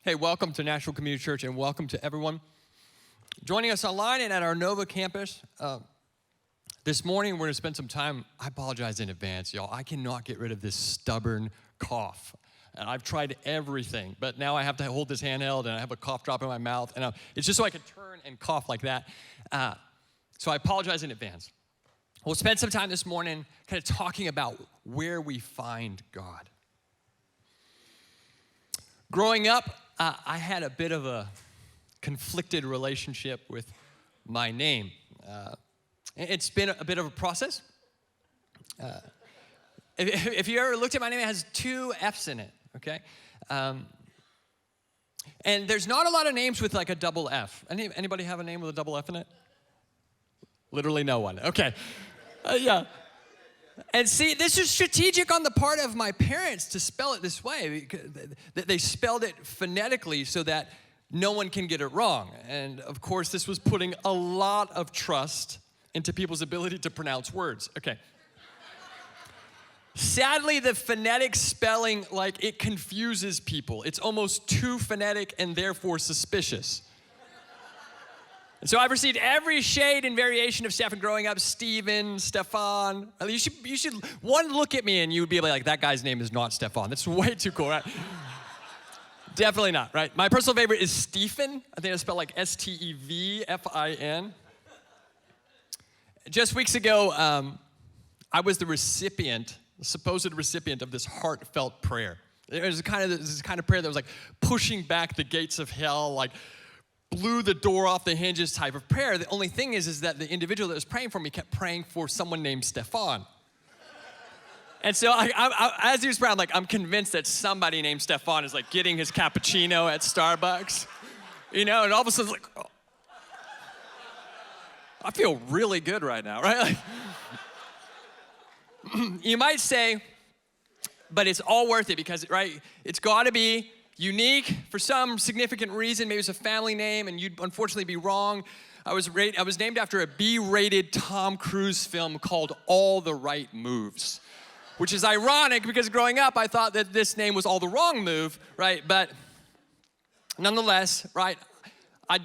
Hey, welcome to National Community Church, and welcome to everyone joining us online and at our Nova campus. This morning, we're going to spend some time. I apologize in advance, y'all. I cannot get rid of this stubborn cough. And I've tried everything, but now I have to hold this handheld, and I have a cough drop in my mouth. And it's just so I can turn and cough like that. So I apologize in advance. We'll spend some time this morning kind of talking about where we find God. Growing up, I had a bit of a conflicted relationship with my name. It's been a bit of a process. If you ever looked at my name, it has 2 F's in it, okay? And there's not a lot of names with like a double F. Anybody have a name with a double F in it? Literally no one, okay. Yeah. And see, this is strategic on the part of my parents to spell it this way. They spelled it phonetically so that no one can get it wrong. And of course, this was putting a lot of trust into people's ability to pronounce words. Okay. Sadly, the phonetic spelling, it confuses people. It's almost too phonetic and therefore suspicious. And so I've received every shade and variation of Steffen growing up. Steven, Stefan. You should one look at me and you would be like, that guy's name is not Stefan. That's way too cool, right? Definitely not, right? My personal favorite is Steffen. I think it's spelled like Stevfin. Just weeks ago, I was the supposed recipient of this heartfelt prayer. It was this kind of prayer that was like pushing back the gates of hell, like blew the door off the hinges type of prayer. The only thing is that the individual that was praying for me kept praying for someone named Stefan. And so as he was praying, I'm convinced that somebody named Stefan is like getting his cappuccino at Starbucks, and all of a sudden it's like, oh, I feel really good right now, right? You might say, but it's all worth it because, right, it's got to be unique for some significant reason. Maybe it's a family name, and you'd unfortunately be wrong. I was named after a B-rated Tom Cruise film called All the Right Moves, which is ironic because growing up, I thought that this name was All the Wrong Move, right? But nonetheless, right, I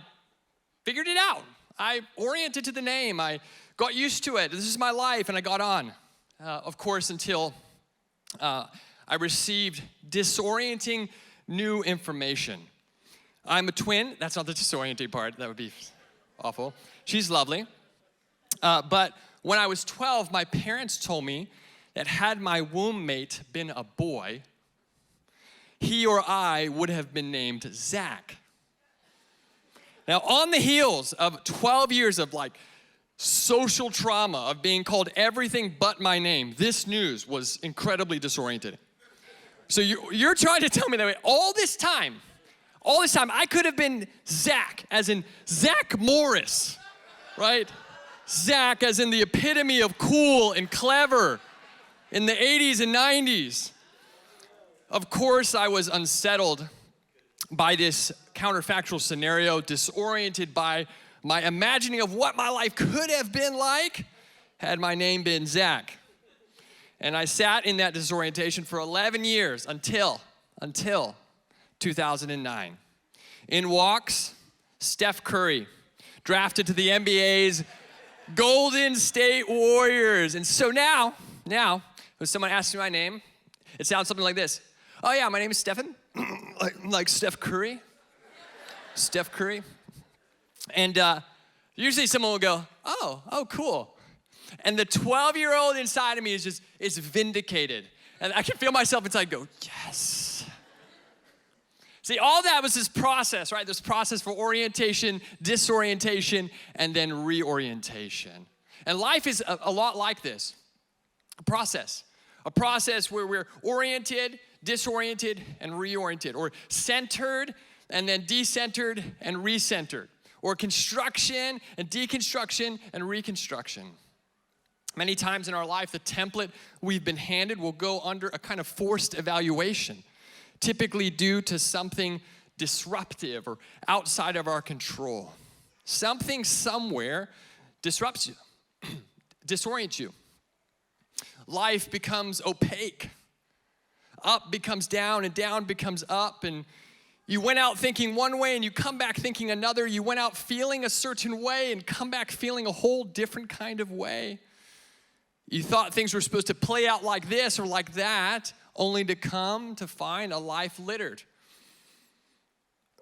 figured it out. I oriented to the name. I got used to it. This is my life, and I got on. Of course, until I received disorienting new information. I'm a twin. That's not the disorienting part. That would be awful. She's lovely. But when I was 12, my parents told me that had my womb mate been a boy, he or I would have been named Zach. Now, on the heels of 12 years of social trauma, of being called everything but my name, this news was incredibly disorienting. So you're trying to tell me that all this time, I could have been Zach, as in Zach Morris, right? Zach as in the epitome of cool and clever in the 80s and 90s. Of course, I was unsettled by this counterfactual scenario, disoriented by my imagining of what my life could have been like had my name been Zach. And I sat in that disorientation for 11 years until 2009. In walks Steph Curry, drafted to the NBA's Golden State Warriors. And so now, when someone asks me my name, it sounds something like this. Oh yeah, my name is Steffen, like Steph Curry. Steph Curry. And usually someone will go, oh, cool. And the 12-year-old inside of me is vindicated. And I can feel myself inside go, yes. See, all that was this process, right? This process for orientation, disorientation, and then reorientation. And life is a lot like this. A process where we're oriented, disoriented, and reoriented. Or centered, and then decentered, and recentered. Or construction, and deconstruction, and reconstruction. Many times in our life, the template we've been handed will go under a kind of forced evaluation, typically due to something disruptive or outside of our control. Something somewhere disrupts you, disorients you. Life becomes opaque. Up becomes down, and down becomes up, and You went out thinking one way and you come back thinking another. You went out feeling a certain way and come back feeling a whole different kind of way. You thought things were supposed to play out like this or like that, only to come to find a life littered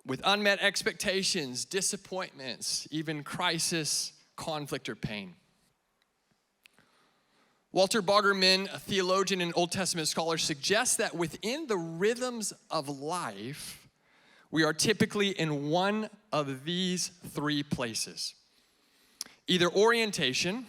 with unmet expectations, disappointments, even crisis, conflict, or pain. Walter Boggerman, a theologian and Old Testament scholar, suggests that within the rhythms of life, we are typically in one of these three places. Either orientation,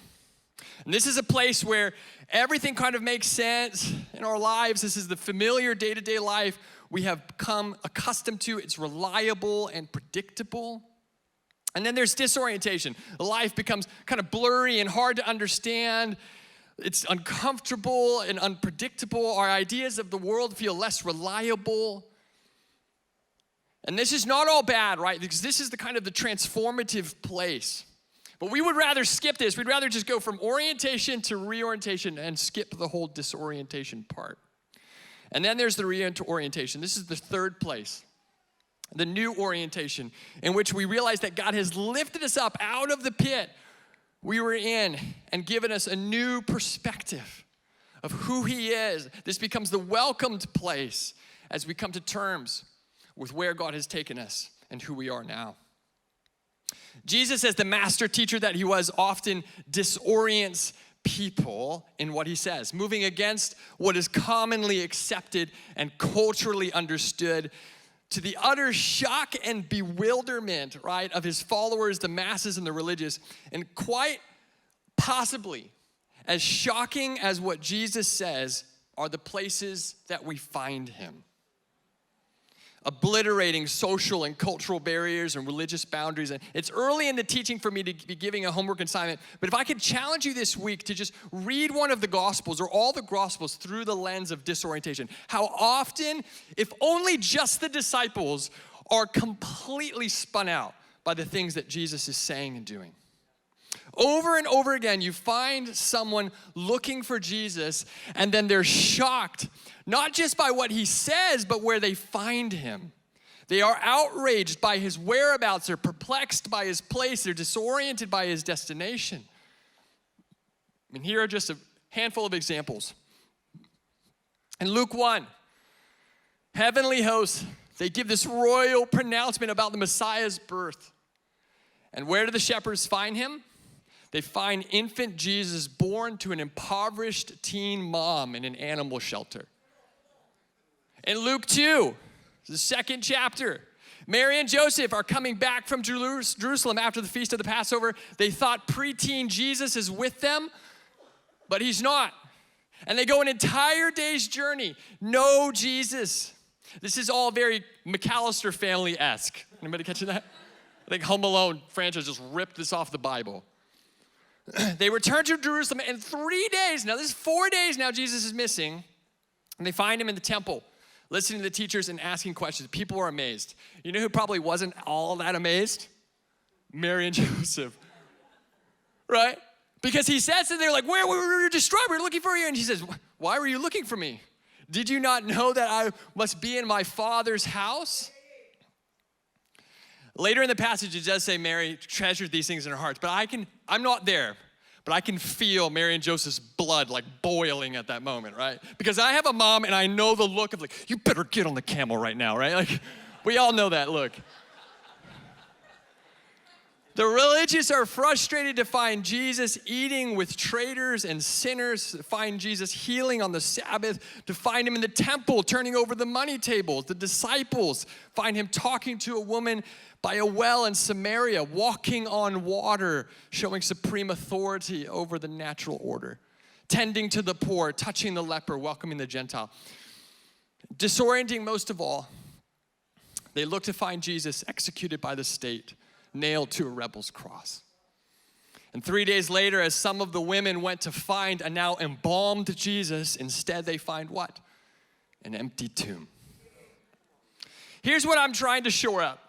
and this is a place where everything kind of makes sense in our lives. This is the familiar day-to-day life we have become accustomed to. It's reliable and predictable. And then there's disorientation. Life becomes kind of blurry and hard to understand. It's uncomfortable and unpredictable. Our ideas of the world feel less reliable. And this is not all bad, right? Because this is the kind of the transformative place. But we would rather skip this. We'd rather just go from orientation to reorientation and skip the whole disorientation part. And then there's the reorientation. This is the third place, the new orientation, in which we realize that God has lifted us up out of the pit we were in and given us a new perspective of who He is. This becomes the welcomed place as we come to terms with where God has taken us and who we are now. Jesus, as the master teacher that He was, often disorients people in what He says, moving against what is commonly accepted and culturally understood, to the utter shock and bewilderment, right, of His followers, the masses and the religious. And quite possibly, as shocking as what Jesus says are the places that we find Him, obliterating social and cultural barriers and religious boundaries. And it's early in the teaching for me to be giving a homework assignment, but if I could challenge you this week to just read one of the Gospels or all the Gospels through the lens of disorientation. How often, if only just the disciples, are completely spun out by the things that Jesus is saying and doing. Over and over again, you find someone looking for Jesus, and then they're shocked, not just by what He says, but where they find Him. They are outraged by His whereabouts. They're perplexed by His place. They're disoriented by His destination. And here are just a handful of examples. In Luke 1, heavenly hosts, they give this royal pronouncement about the Messiah's birth. And where do the shepherds find Him? They find infant Jesus born to an impoverished teen mom in an animal shelter. In Luke 2, the second chapter, Mary and Joseph are coming back from Jerusalem after the feast of the Passover. They thought preteen Jesus is with them, but He's not. And they go an entire day's journey. No Jesus. This is all very McAllister family-esque. Anybody catching that? I think Home Alone franchise just ripped this off the Bible. They return to Jerusalem in 3 days. Now, this is 4 days now Jesus is missing. And they find Him in the temple, listening to the teachers and asking questions. People are amazed. You know who probably wasn't all that amazed? Mary and Joseph. Right? Because He says that they're like, where we were distraught, we were looking for you. And He says, why were you looking for me? Did you not know that I must be in my Father's house? Later in the passage, it does say Mary treasured these things in her heart. But I'm not there, but I can feel Mary and Joseph's blood like boiling at that moment, right? Because I have a mom and I know the look of like, you better get on the camel right now, right? Like, we all know that look. The religious are frustrated to find Jesus eating with traitors and sinners, to find Jesus healing on the Sabbath, to find Him in the temple turning over the money tables. The disciples find Him talking to a woman by a well in Samaria, walking on water, showing supreme authority over the natural order, tending to the poor, touching the leper, welcoming the Gentile. Disorienting most of all, they look to find Jesus executed by the state, nailed to a rebel's cross. And 3 days later, as some of the women went to find a now embalmed Jesus, instead they find what? An empty tomb. Here's what I'm trying to shore up.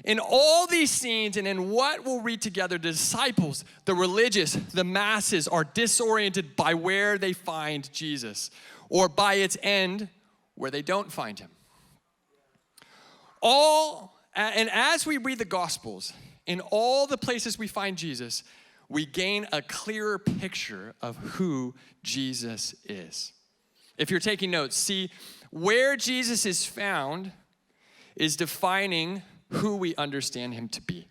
In all these scenes and in what we'll read together, the disciples, the religious, the masses are disoriented by where they find Jesus, or by its end, where they don't find Him. as we read the Gospels, in all the places we find Jesus, we gain a clearer picture of who Jesus is. If you're taking notes, see, where Jesus is found is defining who we understand him to be.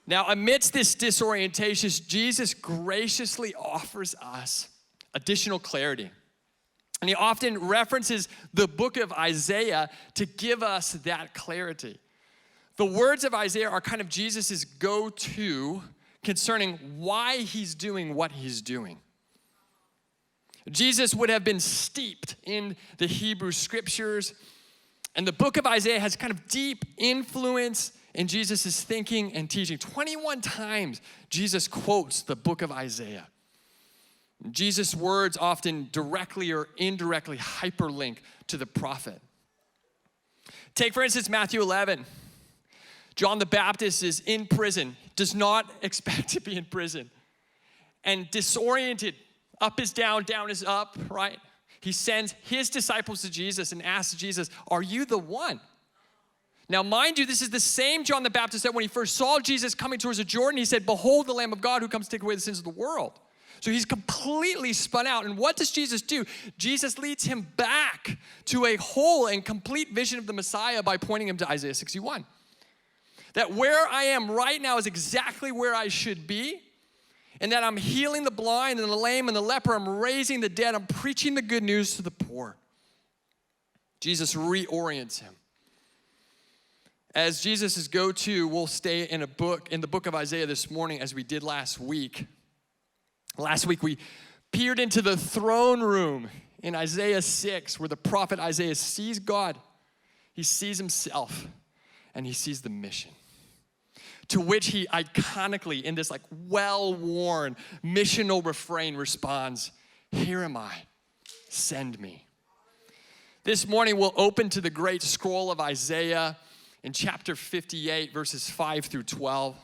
Now, amidst this disorientation, Jesus graciously offers us additional clarity. And he often references the book of Isaiah to give us that clarity. The words of Isaiah are kind of Jesus' go-to concerning why he's doing what he's doing. Jesus would have been steeped in the Hebrew scriptures, and the book of Isaiah has kind of deep influence in Jesus' thinking and teaching. 21 times Jesus quotes the book of Isaiah. Jesus' words often directly or indirectly hyperlink to the prophet. Take, for instance, Matthew 11. John the Baptist is in prison, does not expect to be in prison, and disoriented. Up is down, down is up, right? He sends his disciples to Jesus and asks Jesus, "Are you the one?" Now, mind you, this is the same John the Baptist that when he first saw Jesus coming towards the Jordan, he said, "Behold the Lamb of God who comes to take away the sins of the world." So he's completely spun out. And what does Jesus do? Jesus leads him back to a whole and complete vision of the Messiah by pointing him to Isaiah 61. That where I am right now is exactly where I should be, and that I'm healing the blind and the lame and the leper, I'm raising the dead, I'm preaching the good news to the poor. Jesus reorients him. As Jesus' go-to, we'll stay in the book of Isaiah this morning as we did last week. Last week we peered into the throne room in Isaiah 6 where the prophet Isaiah sees God, he sees himself, and he sees the mission. To which he iconically, in this like well-worn missional refrain, responds, "Here am I, send me." This morning we'll open to the great scroll of Isaiah in chapter 58, verses 5 through 12,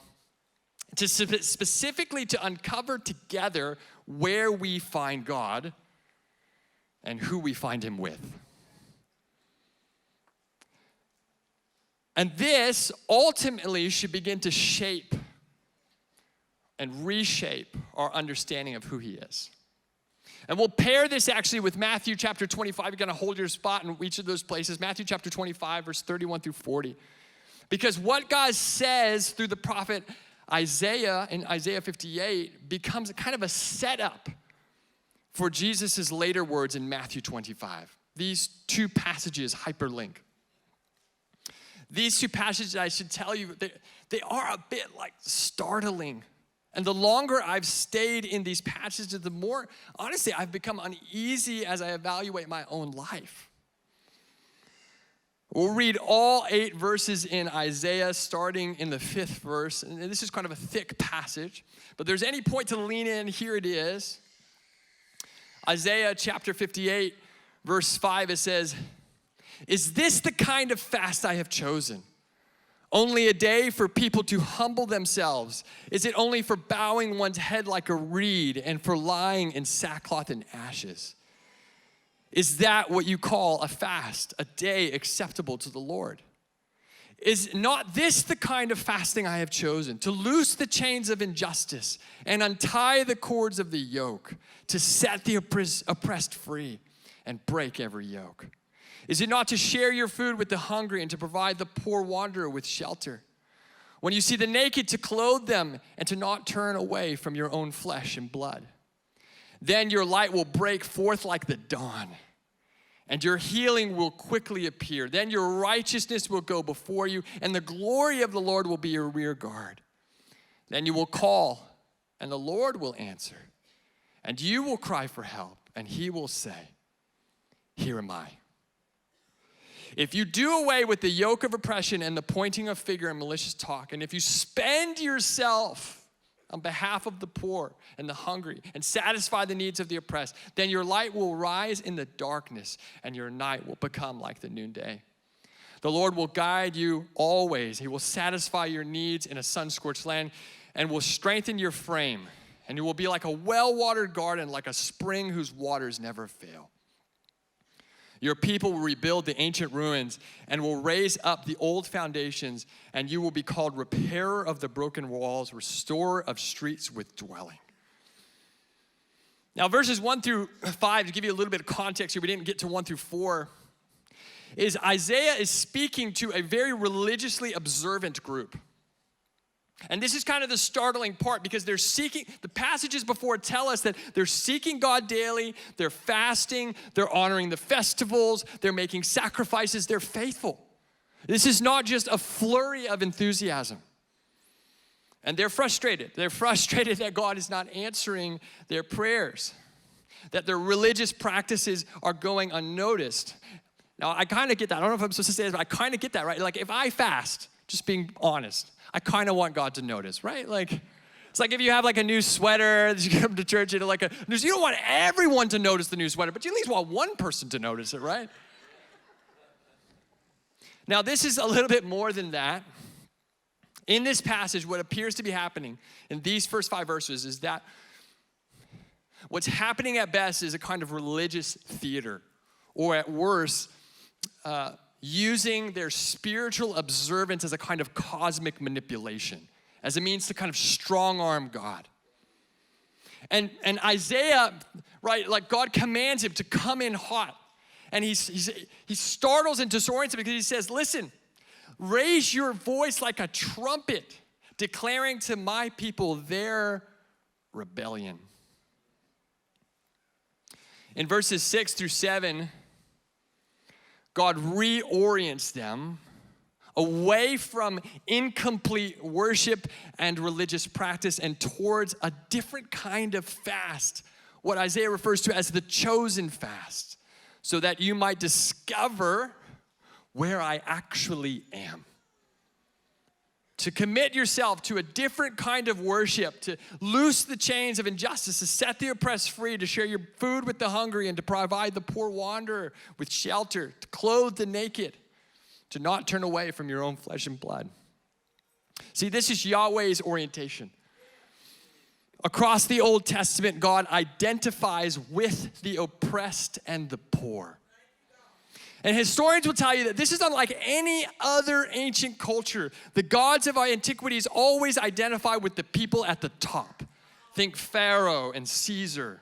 to specifically to uncover together where we find God and who we find him with. And this ultimately should begin to shape and reshape our understanding of who he is. And we'll pair this actually with Matthew chapter 25. You're going to hold your spot in each of those places. Matthew chapter 25, verse 31 through 40. Because what God says through the prophet Isaiah in Isaiah 58 becomes kind of a setup for Jesus' later words in Matthew 25. These two passages hyperlink. These two passages, I should tell you, they are a bit like startling. And the longer I've stayed in these passages, the more, honestly, I've become uneasy as I evaluate my own life. We'll read all 8 verses in Isaiah, starting in the 5th verse. And this is kind of a thick passage. But if there's any point to lean in, here it is. Isaiah chapter 58, verse 5, it says, "Is this the kind of fast I have chosen? Only a day for people to humble themselves? Is it only for bowing one's head like a reed and for lying in sackcloth and ashes? Is that what you call a fast, a day acceptable to the Lord? Is not this the kind of fasting I have chosen? To loose the chains of injustice and untie the cords of the yoke, to set the oppressed free and break every yoke? Is it not to share your food with the hungry and to provide the poor wanderer with shelter? When you see the naked, to clothe them and to not turn away from your own flesh and blood? Then your light will break forth like the dawn, and your healing will quickly appear. Then your righteousness will go before you, and the glory of the Lord will be your rear guard. Then you will call, and the Lord will answer, and you will cry for help, and he will say, 'Here am I.' If you do away with the yoke of oppression and the pointing of finger and malicious talk, and if you spend yourself on behalf of the poor and the hungry and satisfy the needs of the oppressed, then your light will rise in the darkness and your night will become like the noonday. The Lord will guide you always. He will satisfy your needs in a sun-scorched land and will strengthen your frame. And you will be like a well-watered garden, like a spring whose waters never fail. Your people will rebuild the ancient ruins and will raise up the old foundations, and you will be called repairer of the broken walls, restorer of streets with dwelling. Now, verses 1 through 5, to give you a little bit of context here, we didn't get to 1 through 4, is Isaiah is speaking to a very religiously observant group. And this is kind of the startling part because they're seeking, the passages before tell us that they're seeking God daily, they're fasting, they're honoring the festivals, they're making sacrifices, they're faithful. This is not just a flurry of enthusiasm. And they're frustrated. They're frustrated that God is not answering their prayers, that their religious practices are going unnoticed. Now, I kind of get that. I don't know if I'm supposed to say this, but I kind of get that, right? Like if I fast, just being honest, I kind of want God to notice, right? Like, it's like if you have like a new sweater that you come to church in, like you don't want everyone to notice the new sweater, but you at least want one person to notice it, right? Now, this is a little bit more than that. In this passage, what appears to be happening in these first 5 verses is that what's happening at best is a kind of religious theater, or at worst, using their spiritual observance as a kind of cosmic manipulation, as a means to kind of strong-arm God. And Isaiah, right, like God commands him to come in hot. And he startles and disorients him because he says, listen, raise your voice like a trumpet, declaring to my people their rebellion. In verses 6 through 7, God reorients them away from incomplete worship and religious practice and towards a different kind of fast, what Isaiah refers to as the chosen fast, so that you might discover where I actually am. To commit yourself to a different kind of worship, to loose the chains of injustice, to set the oppressed free, to share your food with the hungry, and to provide the poor wanderer with shelter, to clothe the naked, to not turn away from your own flesh and blood. See, this is Yahweh's orientation. Across the Old Testament, God identifies with the oppressed and the poor. And historians will tell you that this is unlike any other ancient culture. The gods of our antiquities always identify with the people at the top. Think Pharaoh and Caesar.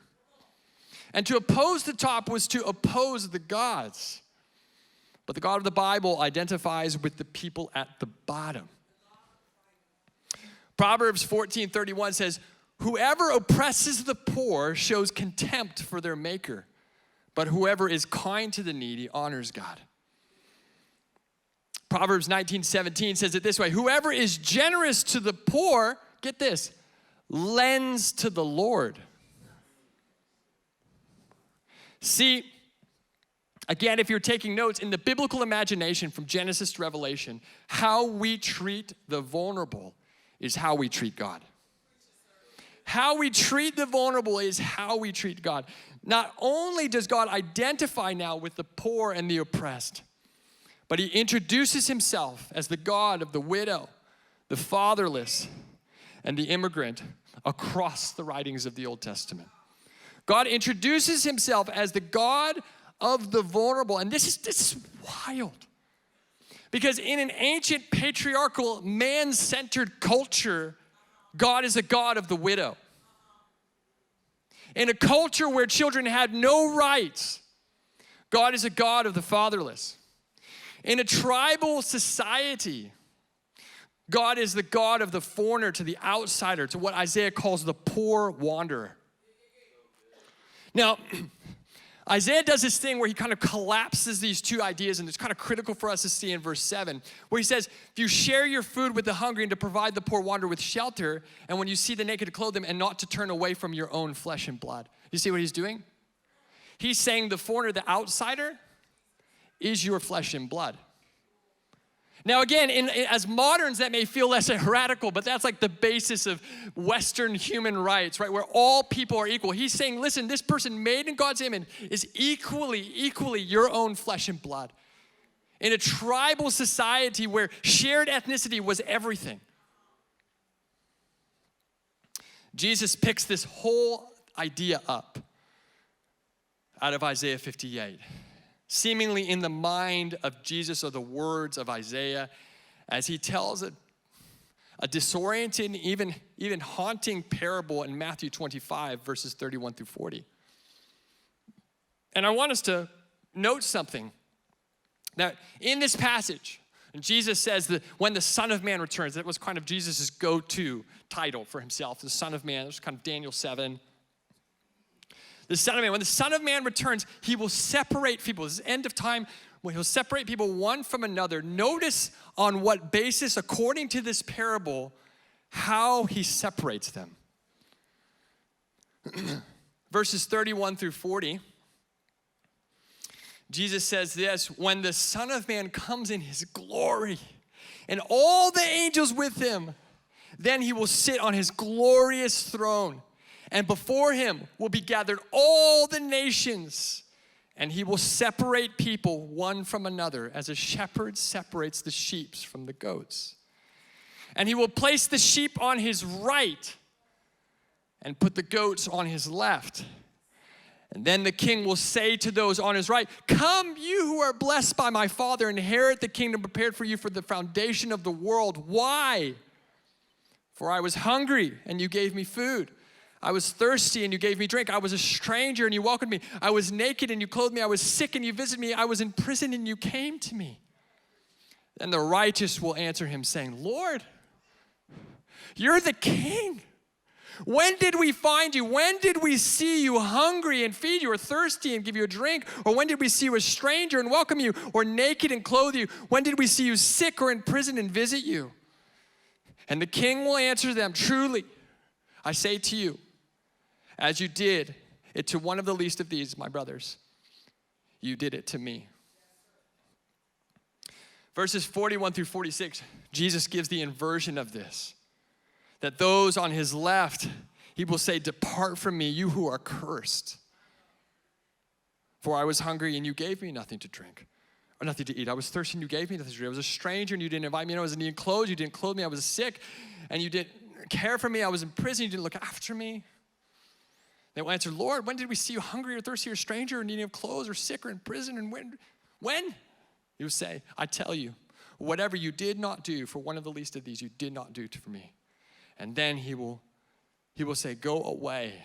And to oppose the top was to oppose the gods. But the God of the Bible identifies with the people at the bottom. Proverbs 14:31 says, whoever oppresses the poor shows contempt for their maker. But whoever is kind to the needy honors God. Proverbs 19:17 says it this way, whoever is generous to the poor, get this, lends to the Lord. See, again, if you're taking notes, in the biblical imagination from Genesis to Revelation, how we treat the vulnerable is how we treat God. How we treat the vulnerable is how we treat God. Not only does God identify now with the poor and the oppressed, but he introduces himself as the God of the widow, the fatherless, and the immigrant across the writings of the Old Testament. God introduces himself as the God of the vulnerable. And this is wild. Because in an ancient patriarchal, man-centered culture, God is a God of the widow. In a culture where children had no rights, God is a God of the fatherless. In a tribal society, God is the God of the foreigner, to the outsider, to what Isaiah calls the poor wanderer. Now, Isaiah does this thing where he kind of collapses these two ideas, and it's kind of critical for us to see in verse 7, where he says, if you share your food with the hungry and to provide the poor wanderer with shelter, and when you see the naked to clothe them, and not to turn away from your own flesh and blood. You see what he's doing? He's saying the foreigner, the outsider, is your flesh and blood. Now again, as moderns, that may feel less radical, but that's like the basis of Western human rights, right? Where all people are equal. He's saying, listen, this person made in God's image is equally your own flesh and blood. In a tribal society where shared ethnicity was everything. Jesus picks this whole idea up out of Isaiah 58. seemingly in the mind of Jesus, or the words of Isaiah, as he tells a disorienting, even haunting parable in Matthew 25, verses 31 through 40. And I want us to note something, that in this passage, Jesus says that when the Son of Man returns, that was kind of Jesus' go-to title for himself, the Son of Man. It was kind of Daniel 7. The Son of Man, when the Son of Man returns, he will separate people. This is end of time, when he'll separate people one from another. Notice on what basis, according to this parable, how he separates them. Verses 31 through 40, Jesus says this: when the Son of Man comes in his glory and all the angels with him, then he will sit on his glorious throne. And before him will be gathered all the nations, and he will separate people one from another, as a shepherd separates the sheep from the goats. And he will place the sheep on his right and put the goats on his left. And then the king will say to those on his right, "Come, you who are blessed by my Father, inherit the kingdom prepared for you for the foundation of the world. Why? For I was hungry, and you gave me food. I was thirsty and you gave me drink. I was a stranger and you welcomed me. I was naked and you clothed me. I was sick and you visited me. I was in prison and you came to me." Then the righteous will answer him, saying, "Lord, you're the king. When did we find you? When did we see you hungry and feed you, or thirsty and give you a drink? Or when did we see you a stranger and welcome you, or naked and clothe you? When did we see you sick or in prison and visit you?" And the king will answer them, "Truly, I say to you, as you did it to one of the least of these, my brothers, you did it to me." Verses 41 through 46, Jesus gives the inversion of this. That those on his left, he will say, "Depart from me, you who are cursed. For I was hungry and you gave me nothing to drink, or nothing to eat. I was thirsty and you gave me nothing to drink. I was a stranger and you didn't invite me. I was in need of clothes, you didn't clothe me. I was sick and you didn't care for me. I was in prison, you didn't look after me." They will answer, "Lord, when did we see you hungry or thirsty or stranger or needing of clothes or sick or in prison? And when?" He will say, "I tell you, whatever you did not do for one of the least of these, you did not do for me." And then he will say, "Go away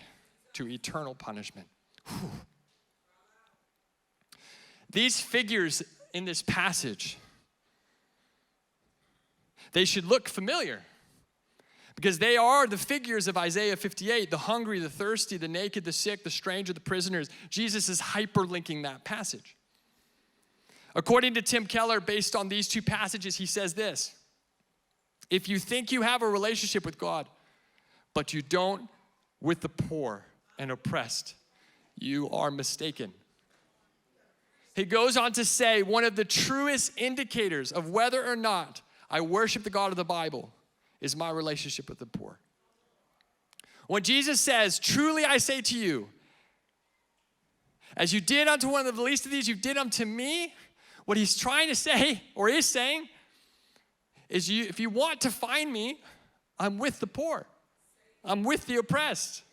to eternal punishment." Whew. These figures in this passage, they should look familiar, because they are the figures of Isaiah 58, the hungry, the thirsty, the naked, the sick, the stranger, the prisoners. Jesus is hyperlinking that passage. According to Tim Keller, based on these two passages, he says this: if you think you have a relationship with God, but you don't with the poor and oppressed, you are mistaken. He goes on to say, one of the truest indicators of whether or not I worship the God of the Bible is my relationship with the poor. When Jesus says, "Truly I say to you, as you did unto one of the least of these, you did unto me," what he's trying to say, or is saying, is if you want to find me, I'm with the poor. I'm with the oppressed.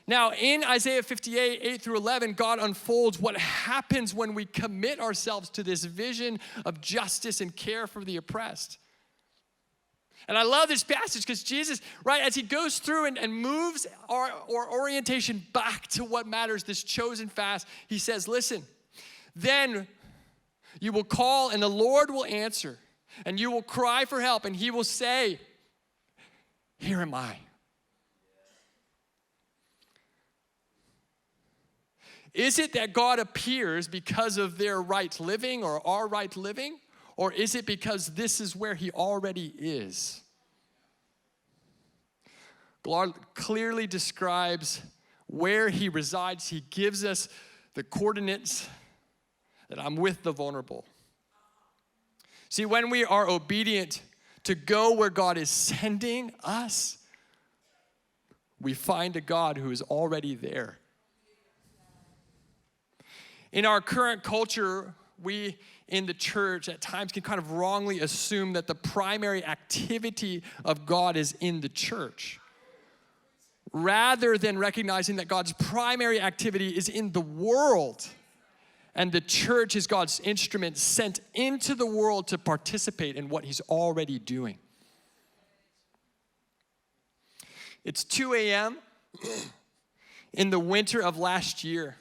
Now, in Isaiah 58, 8 through 11, God unfolds what happens when we commit ourselves to this vision of justice and care for the oppressed. And I love this passage because Jesus, right, as he goes through and moves our orientation back to what matters, this chosen fast, he says, "Listen, then you will call and the Lord will answer, and you will cry for help, and he will say, 'Here am I.'" Is it that God appears because of their right living or our right living? Or is it because this is where he already is? God clearly describes where he resides. He gives us the coordinates that I'm with the vulnerable. See, when we are obedient to go where God is sending us, we find a God who is already there. In our current culture, we in the church at times can kind of wrongly assume that the primary activity of God is in the church, rather than recognizing that God's primary activity is in the world. And the church is God's instrument sent into the world to participate in what he's already doing. It's 2 a.m. in the winter of last year.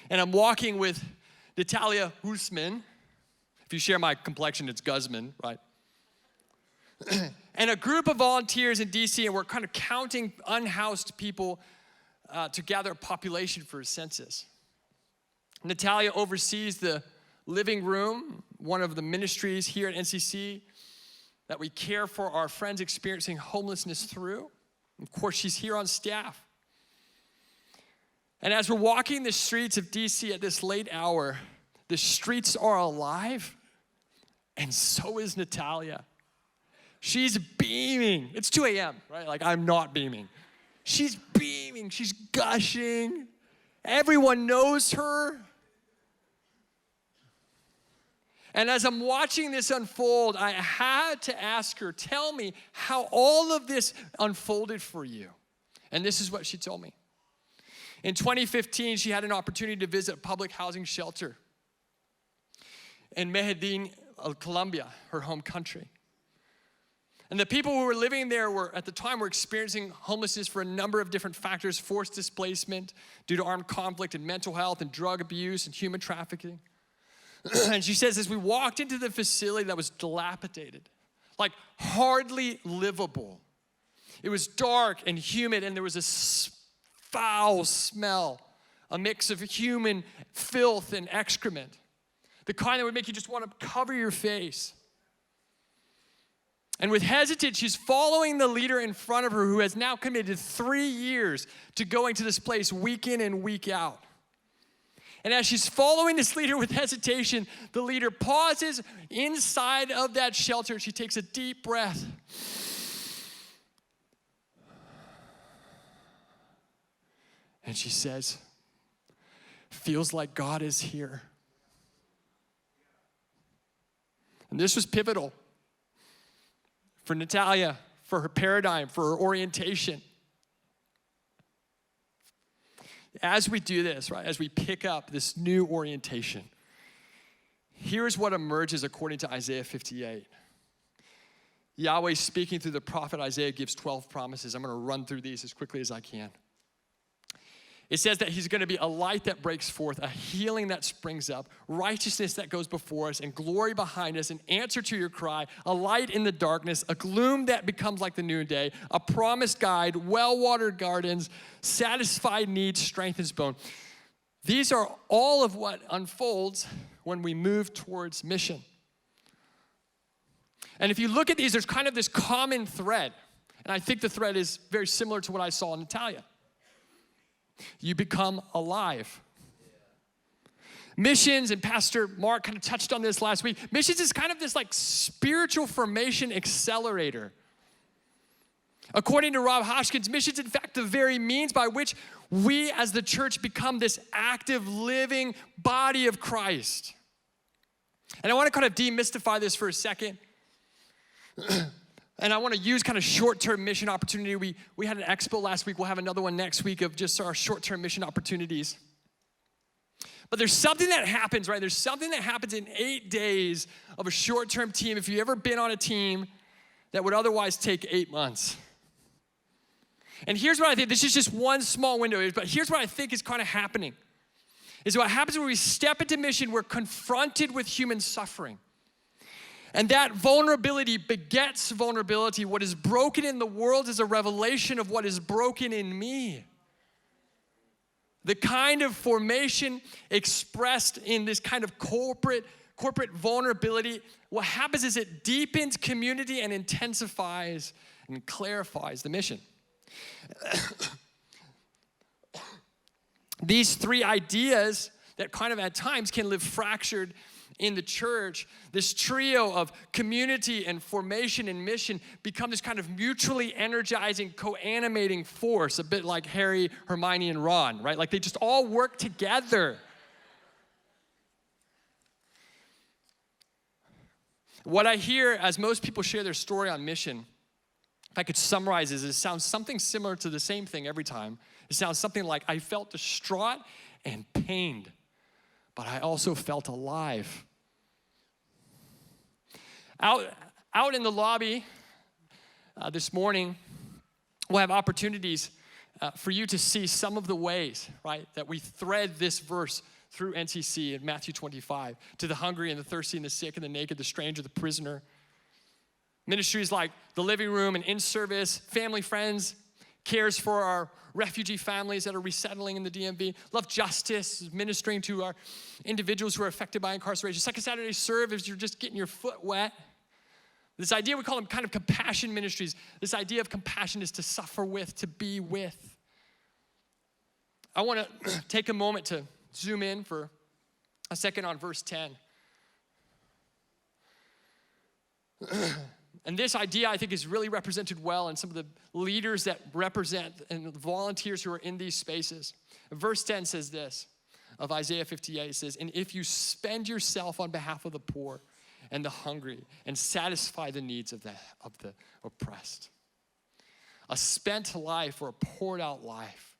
And I'm walking with Natalia Husman. If you share my complexion, it's Guzman, right? And a group of volunteers in DC, and we're kind of counting unhoused people to gather a population for a census. Natalia oversees the living room, one of the ministries here at NCC that we care for our friends experiencing homelessness through. Of course, she's here on staff. And as we're walking the streets of DC at this late hour, the streets are alive, and so is Natalia. She's beaming. It's 2 a.m., right? Like, I'm not beaming. She's beaming. She's gushing. Everyone knows her. And as I'm watching this unfold, I had to ask her, tell me how all of this unfolded for you. And this is what she told me. In 2015, she had an opportunity to visit a public housing shelter in Medellin, Colombia, her home country. And the people who were living there at the time were experiencing homelessness for a number of different factors: forced displacement due to armed conflict and mental health and drug abuse and human trafficking. And she says, as we walked into the facility that was dilapidated, like hardly livable. It was dark and humid, and there was a foul smell, a mix of human filth and excrement, the kind that would make you just want to cover your face. And with hesitance, she's following the leader in front of her who has now committed 3 years to going to this place week in and week out. And as she's following this leader with hesitation, the leader pauses inside of that shelter. She takes a deep breath. And she says, feels like God is here. And this was pivotal for Natalia, for her paradigm, for her orientation. As we do this, right, as we pick up this new orientation, here's what emerges according to Isaiah 58. Yahweh, speaking through the prophet Isaiah, gives 12 promises. I'm going to run through these as quickly as I can. It says that he's going to be a light that breaks forth, a healing that springs up, righteousness that goes before us, and glory behind us, an answer to your cry, a light in the darkness, a gloom that becomes like the noonday, a promised guide, well-watered gardens, satisfied needs, strengthens bone. These are all of what unfolds when we move towards mission. And if you look at these, there's kind of this common thread. And I think the thread is very similar to what I saw in Natalia. You become alive. Missions, and Pastor Mark kind of touched on this last week. Missions is kind of this like spiritual formation accelerator. According to Rob Hoskins, missions, in fact, the very means by which we as the church become this active, living body of Christ. And I want to kind of demystify this for a second. And I want to use kind of short-term mission opportunity. We had an expo last week. We'll have another one next week of just our short-term mission opportunities. But there's something that happens, right? There's something that happens in 8 days of a short-term team. If you've ever been on a team that would otherwise take 8 months. And here's what I think. This is just one small window. But here's what I think is kind of happening. Is what happens when we step into mission, we're confronted with human suffering. And that vulnerability begets vulnerability. What is broken in the world is a revelation of what is broken in me. The kind of formation expressed in this kind of corporate vulnerability, what happens is it deepens community and intensifies and clarifies the mission. These 3 ideas that kind of at times can live fractured in the church, this trio of community and formation and mission become this kind of mutually energizing, co-animating force, a bit like Harry, Hermione, and Ron, right? Like they just all work together. What I hear as most people share their story on mission, if I could summarize it sounds something similar to the same thing every time. It sounds something like, I felt distraught and pained but I also felt alive. Out in the lobby this morning, we'll have opportunities for you to see some of the ways, right, that we thread this verse through NCC in Matthew 25, to the hungry and the thirsty and the sick and the naked, the stranger, the prisoner. Ministries like the living room and in-service, family friends, cares for our refugee families that are resettling in the DMV. Love Justice, ministering to our individuals who are affected by incarceration. Second Saturday Serve is you're just getting your foot wet. This idea, we call them kind of compassion ministries. This idea of compassion is to suffer with, to be with. I want to take a moment to zoom in for a second on verse 10. And this idea, I think, is really represented well in some of the leaders that represent and the volunteers who are in these spaces. Verse 10 says this of Isaiah 58. It says, "And if you spend yourself on behalf of the poor and the hungry and satisfy the needs of the oppressed." A spent life or a poured out life.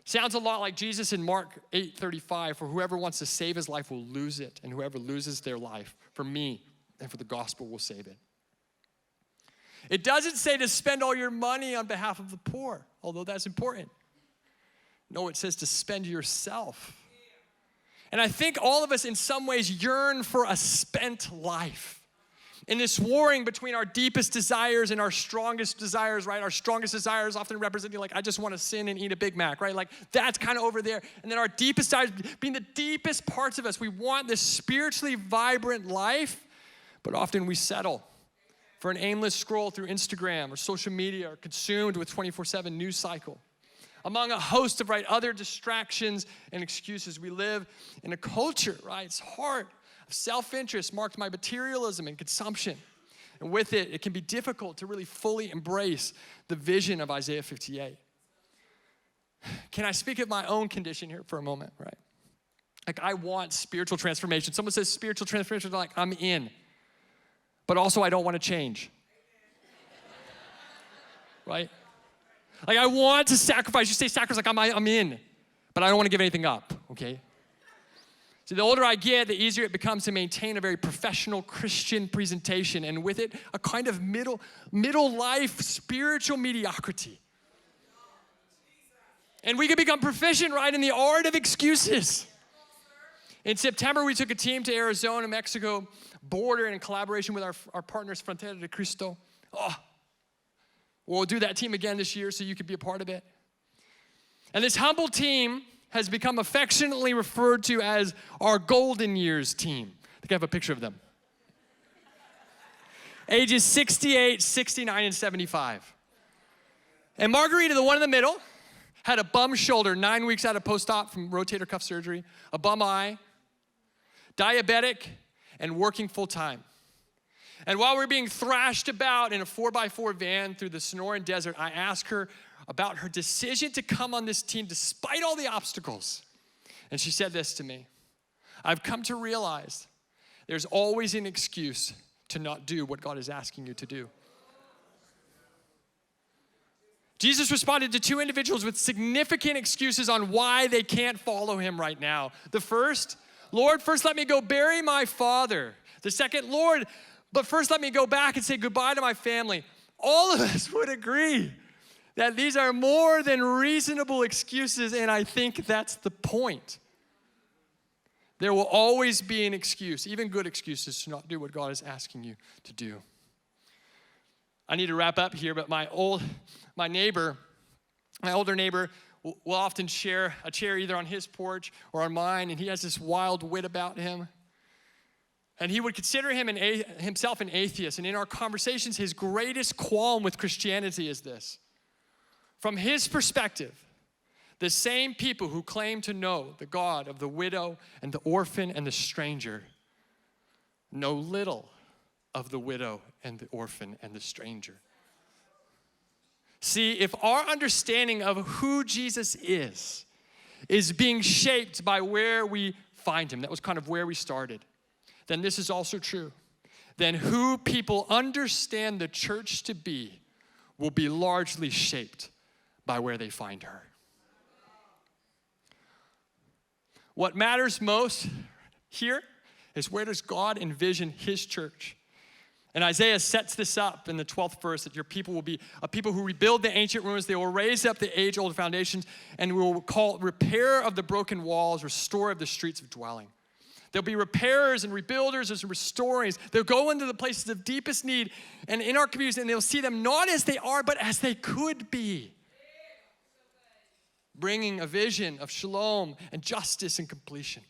Sounds a lot like Jesus in Mark 8:35, "For whoever wants to save his life will lose it, and whoever loses their life for me and for the gospel will save it." It doesn't say to spend all your money on behalf of the poor, although that's important. No, it says to spend yourself. And I think all of us in some ways yearn for a spent life. In this warring between our deepest desires and our strongest desires, right? Our strongest desires often representing like, I just want to sin and eat a Big Mac, right? Like that's kind of over there. And then our deepest desires being the deepest parts of us. We want this spiritually vibrant life, but often we settle for an aimless scroll through Instagram or social media or consumed with 24/7 news cycle. Among a host of other distractions and excuses, we live in a culture, right? It's hard, of self-interest marked by materialism and consumption. And with it, it can be difficult to really fully embrace the vision of Isaiah 58. Can I speak of my own condition here for a moment, right? Like I want spiritual transformation. Someone says spiritual transformation, I'm like, I'm in. But also I don't want to change. Right? Like I want to sacrifice. You say sacrifice, like I'm in. But I don't want to give anything up, okay? So the older I get, the easier it becomes to maintain a very professional Christian presentation, and with it, a kind of middle life spiritual mediocrity. And we can become proficient, right, in the art of excuses. In September, we took a team to Arizona, Mexico border in collaboration with our partners, Frontera de Cristo. We'll do that team again this year so you could be a part of it. And this humble team has become affectionately referred to as our golden years team. I think I have a picture of them. Ages 68, 69, and 75. And Margarita, the one in the middle, had a bum shoulder 9 weeks out of post-op from rotator cuff surgery, a bum eye, diabetic, and working full-time. And while we're being thrashed about in a 4x4 van through the Sonoran Desert, I asked her about her decision to come on this team despite all the obstacles. And she said this to me: "I've come to realize there's always an excuse to not do what God is asking you to do." Jesus responded to two individuals with significant excuses on why they can't follow him right now. The first, "Lord, first let me go bury my father." The second, "Lord, but first let me go back and say goodbye to my family." All of us would agree that these are more than reasonable excuses, and I think that's the point. There will always be an excuse, even good excuses, to not do what God is asking you to do. I need to wrap up here, but my older neighbor will often share a chair either on his porch or on mine, and he has this wild wit about him. And he would consider himself an atheist, and in our conversations, his greatest qualm with Christianity is this: from his perspective, the same people who claim to know the God of the widow and the orphan and the stranger know little of the widow and the orphan and the stranger. See, if our understanding of who Jesus is being shaped by where we find him, that was kind of where we started, then this is also true. Then who people understand the church to be will be largely shaped by where they find her. What matters most here is where does God envision his church? And Isaiah sets this up in the 12th verse that your people will be a people who rebuild the ancient ruins. They will raise up the age-old foundations and will call repair of the broken walls, restore of the streets of dwelling. There'll be repairers and rebuilders and restorers. They'll go into the places of deepest need and in our communities, and they'll see them not as they are, but as they could be. Bringing a vision of shalom and justice and completion.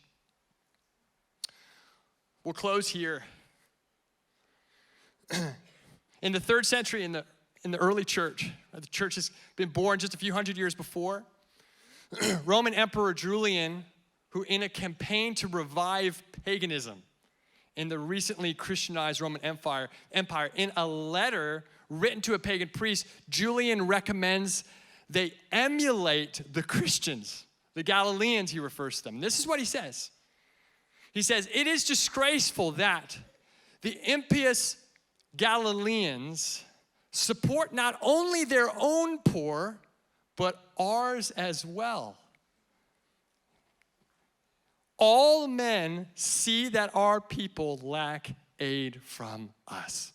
We'll close here. In the 3rd century, in the early church, the church has been born just a few hundred years before. Roman Emperor Julian, who in a campaign to revive paganism in the recently Christianized Roman Empire, in a letter written to a pagan priest, Julian recommends they emulate the Christians, the Galileans, he refers to them. This is what he says. He says, it is disgraceful that the impious Galileans support not only their own poor, but ours as well. All men see that our people lack aid from us.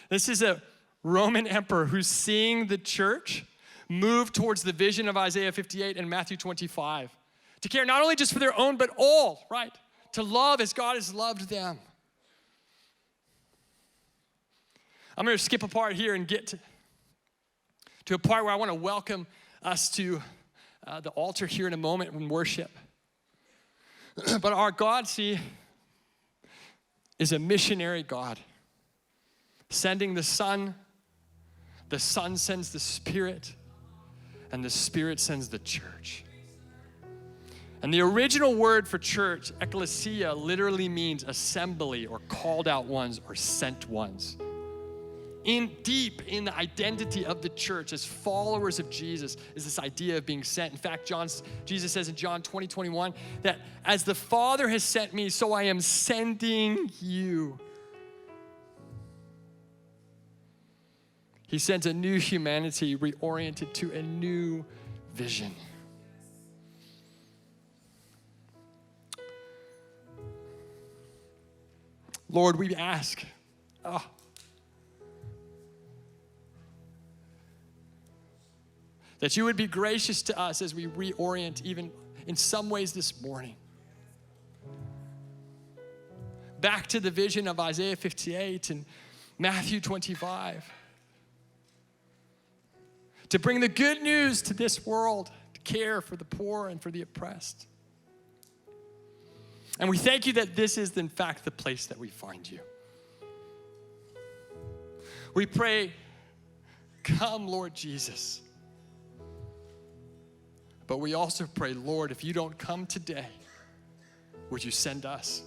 This is a Roman emperor who's seeing the church move towards the vision of Isaiah 58 and Matthew 25. To care not only just for their own, but all, right? To love as God has loved them. I'm going to skip a part here and get to a part where I want to welcome us to the altar here in a moment in worship. But our God, see, is a missionary God. Sending the Son sends the Spirit, and the Spirit sends the church. And the original word for church, ecclesia, literally means assembly or called out ones or sent ones. Deep in the identity of the church as followers of Jesus is this idea of being sent. In fact, Jesus says in John 20:21 that as the Father has sent me, so I am sending you. He sends a new humanity reoriented to a new vision. Lord, we ask, that you would be gracious to us as we reorient even in some ways this morning. Back to the vision of Isaiah 58 and Matthew 25. To bring the good news to this world, to care for the poor and for the oppressed. And we thank you that this is in fact the place that we find you. We pray, come Lord Jesus. But we also pray, Lord, if you don't come today, would you send us?